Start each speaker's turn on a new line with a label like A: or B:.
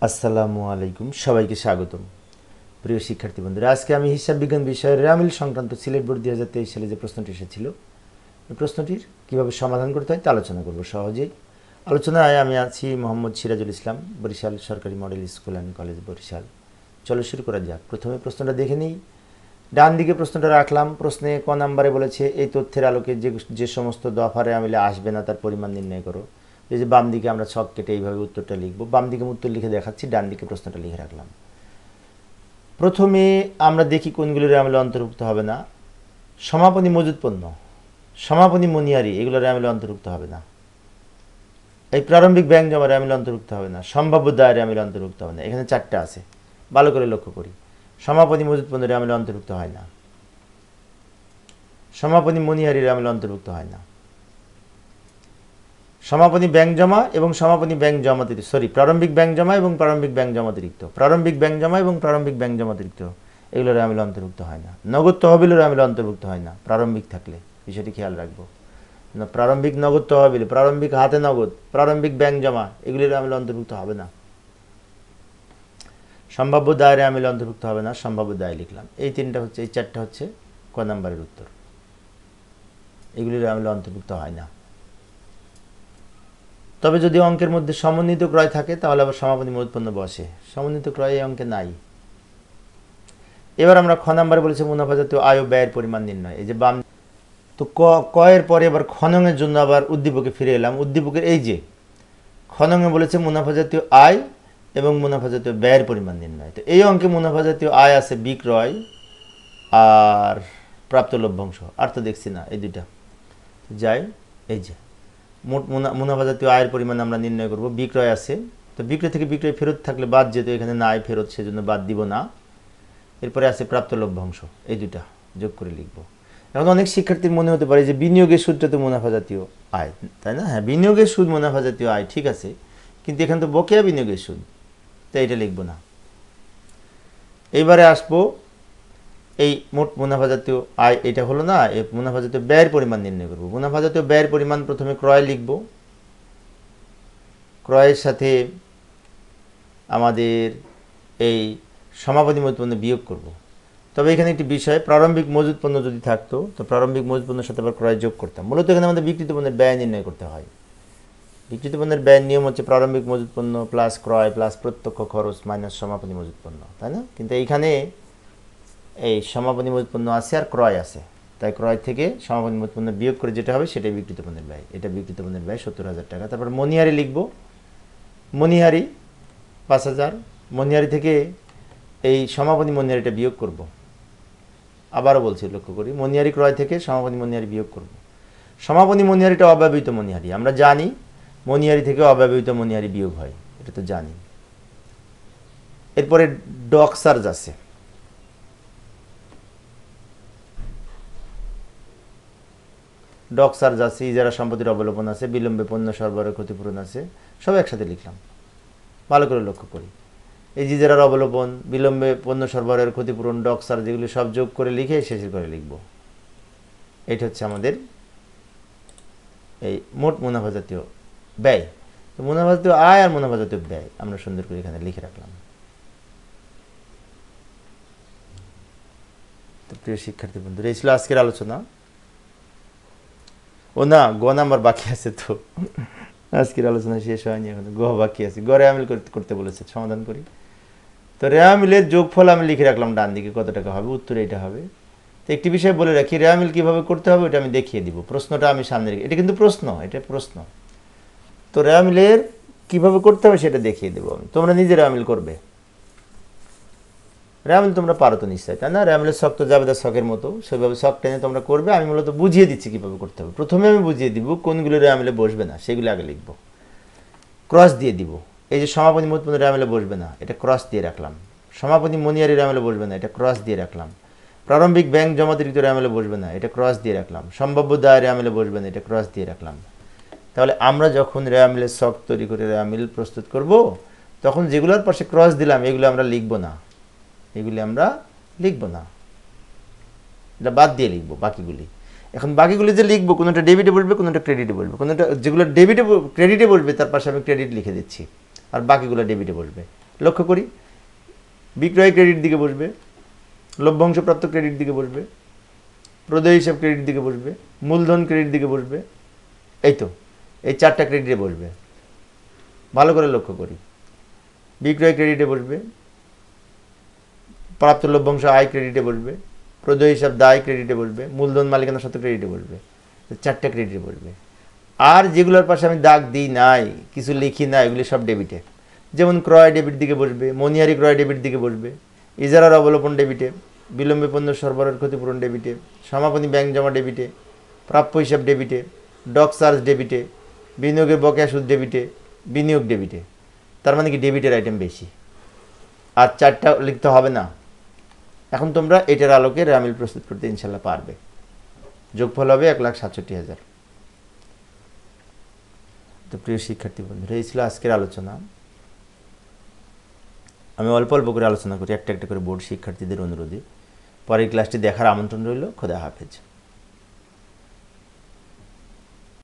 A: আসসালামু আলাইকুম, সবাইকে স্বাগতম। প্রিয় শিক্ষার্থী বন্ধুরা, আজকে আমি হিসাব বিজ্ঞান বিষয়ের রামিল সংক্রান্ত সিলেট বোর্ড 2023 সালে যে প্রশ্নটি এসেছিল, এই প্রশ্নটির কীভাবে সমাধান করতে হয় তা আলোচনা করব। সহজেই আলোচনায় আমি আছি মোহাম্মদ সিরাজুল ইসলাম, বরিশাল সরকারি model school and college, Barishal. চলো শুরু করা যাক। প্রথমে প্রশ্নটা দেখে নিই। ডান দিকে প্রশ্নটা রাখলাম। প্রশ্নে ক নাম্বারে বলেছে এই তথ্যের আলোকে যে সমস্ত দফা রেয়ামিলে আসবে না তার পরিমাণ নির্ণয় করো। এই যে বাম দিকে আমরা ছক কেটে এইভাবে উত্তরটা লিখবো। বাম দিকে উত্তর লিখে দেখাচ্ছি, ডান দিকে প্রশ্নটা লিখে রাখলাম। প্রথমে আমরা দেখি কোনগুলো রেয়ামিলে অন্তর্ভুক্ত হবে না। সমাপনী মজুদ পণ্য, সমাপনী মনিয়ারি, এগুলো রেয়ামিলে অন্তর্ভুক্ত হবে না। এই প্রারম্ভিক ব্যাংক জমা রেয়ামিলে অন্তর্ভুক্ত হবে না। সম্ভাব্য দায় রেয়ামিলে অন্তর্ভুক্ত হবে না। এখানে চারটা আছে, ভালো করে লক্ষ্য করি। সমাপনী মজুদ পণ্য রেয়ামিলে অন্তর্ভুক্ত হয় না। সমাপনী মনিহারি রেয়ামিলে অন্তর্ভুক্ত হয় না। সমাপনী ব্যাংক জমা এবং সমাপনী ব্যাংক জমা প্রারম্ভিক ব্যাংক জমা এবং প্রারম্ভিক ব্যাংক জমাতিরিক্ত, প্রারম্ভিক ব্যাংক জমা এবং প্রারম্ভিক ব্যাংক জমাতিরিক্ত, এগুলো রেয়ামিলে অন্তর্ভুক্ত হয় না। নগদ তহবিল রেয়ামিলে অন্তর্ভুক্ত হয় না প্রারম্ভিক থাকলে, বিষয়টি খেয়াল রাখবো। প্রারম্ভিক নগদ তহবিল, প্রারম্ভিক হাতে নগদ, প্রারম্ভিক ব্যাংক জমা, এগুলি রেয়ামিলে অন্তর্ভুক্ত হবে না। সম্ভাব্য দায় রেয়ামিলে অন্তর্ভুক্ত হবে না। সম্ভাব্য দায় লিখলাম। এই চারটা হচ্ছে ক নাম্বারের উত্তর। এগুলি রেয়ামিলে অন্তর্ভুক্ত হয় না। তবে যদি অঙ্কের মধ্যে সমন্বিত ক্রয় থাকে তাহলে আবার সমাপনী মজুদ পণ্য বসে। সমন্বিত ক্রয় এই অঙ্কে নাই। এবার আমরা খ নাম্বারে বলেছি মুনাফা জাতীয় আয় ও ব্যয়ের পরিমাণ নির্ণয়। এই যে বাম তো ক এর পরে এবার খননের জন্য আবার উদ্দীপকে ফিরে এলাম। উদ্দীপকের এই যে খননে বলেছে মুনাফা জাতীয় আয় এবং মুনাফা জাতীয় ব্যয়ের পরিমাণ নির্ণয়। তো এই অঙ্কে মুনাফা জাতীয় আয় আছে বিক্রয় আর প্রাপ্ত লভ্যাংশ, আর তো দেখছি না এই দুইটা। যাই, এই যে মোট মুনাফা জাতীয় আয়ের পরিমাণ আমরা নির্ণয় করব। বিক্রয় আছে, তো বিক্রয় থেকে বিক্রয় ফেরত থাকলে বাদ, যেহেতু এখানে নাই ফেরত সেজন্য বাদ দিব না। এরপরে আছে প্রাপ্ত লভ্যাংশ, এই দুটা যোগ করে লিখব। এখন অনেক শিক্ষার্থীর মনে হতে পারে যে বিনিয়োগের সুদটা তো মুনাফা জাতীয় আয়, তাই না? হ্যাঁ, বিনিয়োগের সুদ মুনাফা জাতীয় আয়, ঠিক আছে, কিন্তু এখানে তো বকেয়া বিনিয়োগের সুদ, তাই এটা লিখব না। এইবারে আসবো এই মোট মুনাফা জাতীয় আয়, এটা হলো না, এই মুনাফা জাতীয় ব্যয়ের পরিমাণ নির্ণয় করব। মুনাফা জাতীয় ব্যয়ের পরিমাণ প্রথমে ক্রয় লিখব। ক্রয়ের সাথে আমাদের এই সমাপনী মজুদ পণ্য বিয়োগ করব। তবে এখানে একটি বিষয়, প্রারম্ভিক মজুদ পণ্য যদি থাকতো তো প্রারম্ভিক মজুদ পণ্যের সাথে আবার ক্রয় যোগ করতাম। মূলত এখানে আমাদের বিক্রিত পণ্যের ব্যয় নির্ণয় করতে হয়। বিক্রিত পণ্যের ব্যয়ের নিয়ম হচ্ছে প্রারম্ভিক মজুদ পণ্য প্লাস ক্রয় প্লাস প্রত্যক্ষ খরচ মাইনাস সমাপনী মজুদ পণ্য, তাই না? কিন্তু এইখানে এই সমাপনী মজুদ পণ্য আছে আর ক্রয় আছে, তাই ক্রয় থেকে সমাপনী মজুদ পণ্য বিয়োগ করে যেটা হবে সেটাই বিক্রিত পণ্যের ব্যয়। এটা বিক্রিত পণ্যের ব্যয় 70,000 টাকা। তারপর মনিহারি লিখব। মনিহারি 5,000। মনিহারি থেকে এই সমাপনী মনিহারিটা বিয়োগ করব। আবারও বলছি, লক্ষ্য করি, মনিহারি ক্রয় থেকে সমাপনী মনিহারি বিয়োগ করব। সমাপনী মনিহারিটা অব্যবহৃত মনিহারি, আমরা জানি মনিহারি থেকে অব্যবহৃত মনিহারি বিয়োগ হয়, এটা তো জানি। এরপরে ডক চার্জ আছে। ডক চার্জ আছে, ইজারা সম্পত্তির অবলোপন আছে, বিলম্বে পণ্য সরবরাহের ক্ষতিপূরণ আছে, সব একসাথে লিখলাম। ভালো করে লক্ষ্য করি, এই ইজারার অবলোপন, বিলম্বে পণ্য সরবরাহের ক্ষতিপূরণ, ডক চার্জ, এগুলি সব যোগ করে লিখে শেষের করে লিখব। এটা হচ্ছে আমাদের এই মোট মুনাফা জাতীয় ব্যয়। তো মুনাফা জাতীয় আয় আর মুনাফা জাতীয় ব্যয় আমরা সুন্দর করে এখানে লিখে রাখলাম। তো প্রিয় শিক্ষার্থী বন্ধুরা, এই ছিল আজকের আলোচনা। ও না, গ নাম্বার বাকি আছে, তো আজকের আলোচনা শেষ হয়নি, এখন গ বাকি আছে। গ রেয়ামিল করতে বলেছে, সমাধান করি। তো রেয়ামিলের যোগফল আমি লিখে রাখলাম ডান দিকে, কত টাকা হবে, উত্তর এটা হবে। তো একটি বিষয় বলে রাখি, রেয়ামিল কীভাবে করতে হবে ওটা আমি দেখিয়ে দিব। প্রশ্নটা আমি সামনে রেখে, এটা কিন্তু প্রশ্ন, এটা প্রশ্ন। তো রেয়ামিলের কীভাবে করতে হবে সেটা দেখিয়ে দেবো আমি, তোমরা নিজে রেয়ামিল করবে। রেয়ামিল তোমরা পারো তো নিশ্চয়, তাই না? রেয়ামিলের শখ তো জাবেদার শখের মতো, সেভাবে শখ টেনে তোমরা করবে। আমি মূলত বুঝিয়ে দিচ্ছি কীভাবে করতে হবে। প্রথমে আমি বুঝিয়ে দিব কোনগুলো রেয়ামিলে বসবে না, সেগুলো আগে লিখব, ক্রস দিয়ে দিব। এই যে সমাপনী মজুদ পণ্য রেয়ামিলে বসবে না, এটা ক্রস দিয়ে রাখলাম। সমাপনী মনিহারি রেয়ামিলে বসবে না, এটা ক্রস দিয়ে রাখলাম। প্রারম্ভিক ব্যাংক জমাতিরিক্ত রেয়ামিলে বসবে না, এটা ক্রস দিয়ে রাখলাম। সম্ভাব্য দায় রেয়ামিলে বসবে না, এটা ক্রস দিয়ে রাখলাম। তাহলে আমরা যখন রেয়ামিলের শখ তৈরি করে রেয়ামিল প্রস্তুত করব, তখন যেগুলোর পাশে ক্রস দিলাম এগুলো আমরা লিখব না, এগুলি আমরা লিখব না, এটা বাদ দিয়ে লিখব বাকিগুলি। এখন বাকিগুলি যে লিখবো, কোনোটা ডেবিটে বসবে, কোনোটা ক্রেডিটে বসবে। কোনোটা যেগুলো ক্রেডিটে বসবে তার পাশে আমি ক্রেডিট লিখে দিচ্ছি, আর বাকিগুলো ডেবিটে বসবে। লক্ষ্য করি বিক্রয় ক্রেডিট দিকে বসবে, লভ্যাংশপ্রাপ্ত ক্রেডিট দিকে বসবে, প্রদেয় হিসাব ক্রেডিট দিকে বসবে, মূলধন ক্রেডিট দিকে বসবে। এই তো এই 4টা ক্রেডিটে বসবে। ভালো করে লক্ষ্য করি, বিক্রয় ক্রেডিটে বসবে, প্রাপ্ত লভ্যাংশ আয় ক্রেডিটে বসবে, প্রদেয় হিসাব দায় ক্রেডিটে বসবে, মূলধন মালিকানা সত্ত্ব ক্রেডিটে বসবে। 4টা ক্রেডিটে বসবে। আর যেগুলোর পাশে আমি দাগ দিই নাই, কিছু লিখি না, এগুলি সব ডেবিটে। যেমন ক্রয় ডেবিট দিকে বসবে, মনিহারি ক্রয় ডেবিট দিকে বসবে, ইজারার অবলোপন ডেবিটে, বিলম্বে পণ্য সরবরাহের ক্ষতিপূরণ ডেবিটে, সমাপনী ব্যাংক জমা ডেবিটে, প্রাপ্য হিসাব ডেবিটে, ডক চার্জ ডেবিটে, বিনিয়োগের বকেয়া সুদ ডেবিটে, বিনিয়োগ ডেবিটে। তার মানে কি ডেবিটের আইটেম বেশি, আর 4টা লিখতে হবে না। এখন তোমরা এটার আলোকে রামিল প্রস্তুত করতে ইনশাল্লাহ পারবে। যোগফল হবে 1,67,000। তো প্রিয় শিক্ষার্থী বন্ধুরা, এই ছিল আজকের আলোচনা। আমি অল্প অল্প করে আলোচনা করি, একটা একটা করে বোর্ড শিক্ষার্থীদের অনুরোধে। পরের ক্লাসটি দেখার আমন্ত্রণ রইল। খোদা হাফেজ।